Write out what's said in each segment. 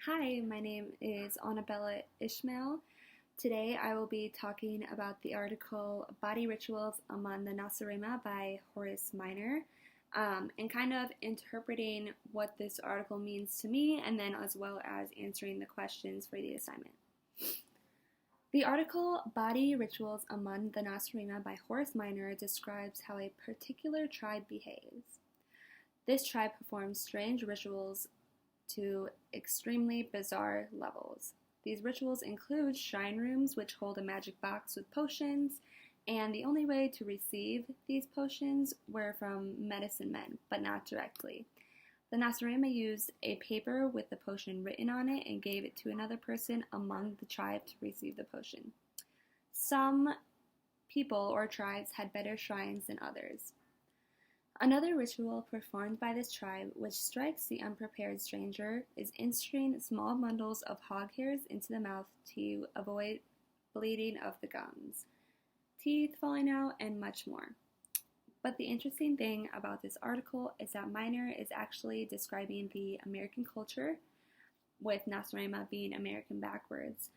Hi, my name is Annabella Ishmael. Today I will be talking about the article Body Rituals Among the Nacirema by Horace Minor, and kind of interpreting what this article means to me, and then as well as answering the questions for the assignment. The article Body Rituals Among the Nacirema by Horace Minor describes how a particular tribe behaves. This tribe performs strange rituals to extremely bizarre levels. These rituals include shrine rooms, which hold a magic box with potions, and the only way to receive these potions were from medicine men, but not directly. The Nacirema used a paper with the potion written on it and gave it to another person among the tribe to receive the potion. Some people or tribes had better shrines than others. Another ritual performed by this tribe, which strikes the unprepared stranger, is inserting small bundles of hog hairs into the mouth to avoid bleeding of the gums, teeth falling out, and much more. But the interesting thing about this article is that Minor is actually describing the American culture, with Nacirema being American backwards.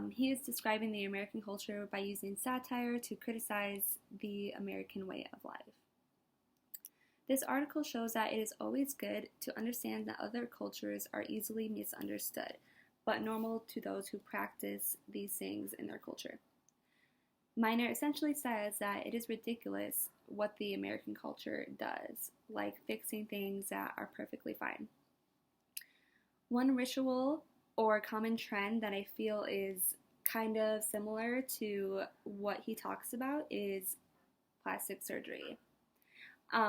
He is describing the American culture by using satire to criticize the American way of life. This article shows that it is always good to understand that other cultures are easily misunderstood, but normal to those who practice these things in their culture. Minor essentially says that it is ridiculous what the American culture does, like fixing things that are perfectly fine. One ritual or common trend that I feel is kind of similar to what he talks about is plastic surgery.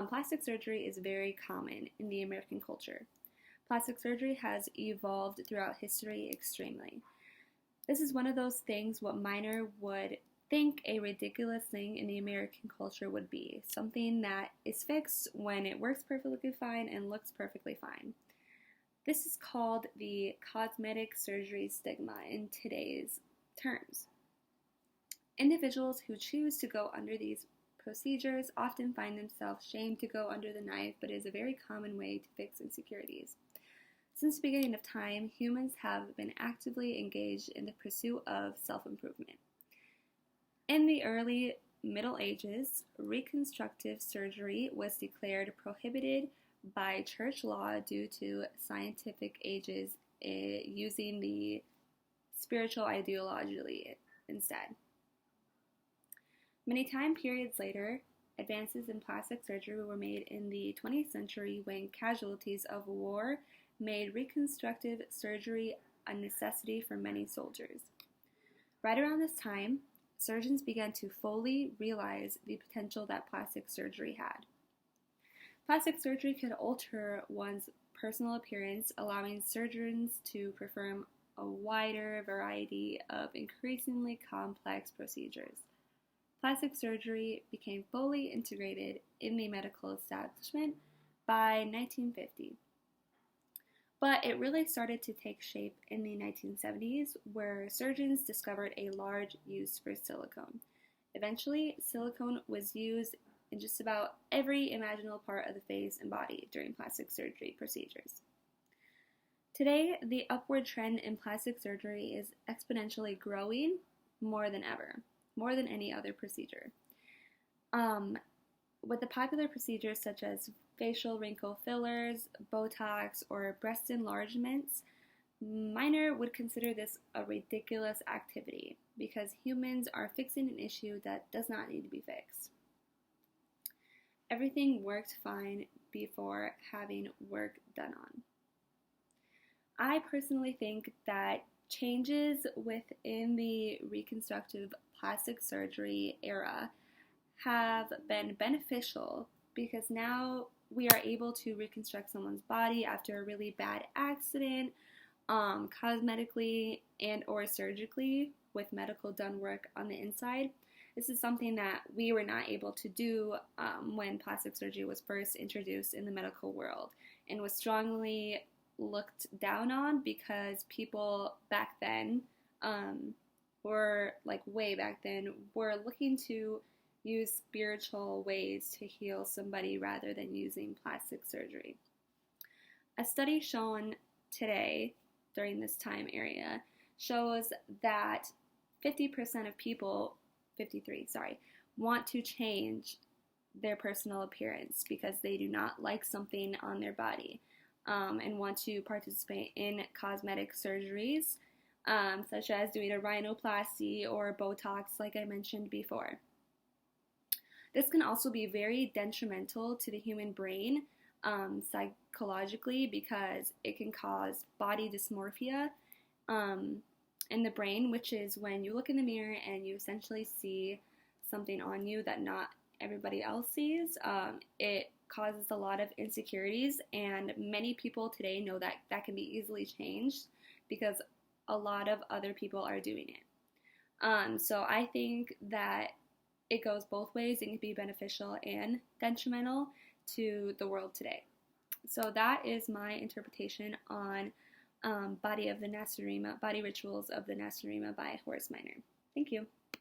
Plastic surgery is very common in the American culture. Plastic surgery has evolved throughout history extremely. This is one of those things what Minor would think a ridiculous thing in the American culture would be, something that is fixed when it works perfectly fine and looks perfectly fine. This is called the cosmetic surgery stigma in today's terms. Individuals who choose to go under these procedures often find themselves shamed to go under the knife, but it is a very common way to fix insecurities. Since the beginning of time, humans have been actively engaged in the pursuit of self-improvement. In the early Middle Ages, reconstructive surgery was declared prohibited by church law due to scientific ages using the spiritual ideology instead. Many time periods later, advances in plastic surgery were made in the 20th century when casualties of war made reconstructive surgery a necessity for many soldiers. Right around this time, surgeons began to fully realize the potential that plastic surgery had. Plastic surgery could alter one's personal appearance, allowing surgeons to perform a wider variety of increasingly complex procedures. Plastic surgery became fully integrated in the medical establishment by 1950. But it really started to take shape in the 1970s, where surgeons discovered a large use for silicone. Eventually, silicone was used in just about every imaginable part of the face and body during plastic surgery procedures. Today, the upward trend in plastic surgery is exponentially growing more than ever. More than any other procedure. With the popular procedures such as facial wrinkle fillers, Botox, or breast enlargements, Minor would consider this a ridiculous activity because humans are fixing an issue that does not need to be fixed. Everything worked fine before having work done on. I personally think that changes within the reconstructive plastic surgery era have been beneficial because now we are able to reconstruct someone's body after a really bad accident, cosmetically and or surgically with medical done work on the inside. This is something that we were not able to do when plastic surgery was first introduced in the medical world and was strongly looked down on because people back then way back then were looking to use spiritual ways to heal somebody rather than using plastic surgery. A study shown today during this time area shows that 50% of people, 53, sorry, want to change their personal appearance because they do not like something on their body, and want to participate in cosmetic surgeries, such as doing a rhinoplasty or Botox, like I mentioned before. This can also be very detrimental to the human brain, psychologically, because it can cause body dysmorphia in the brain, which is when you look in the mirror and you essentially see something on you that not everybody else sees. It causes a lot of insecurities, and many people today know that that can be easily changed because a lot of other people are doing it. So I think that it goes both ways. It can be beneficial and detrimental to the world today. So that is my interpretation on Body Rituals of the Nacirema by Horace Minor. Thank you.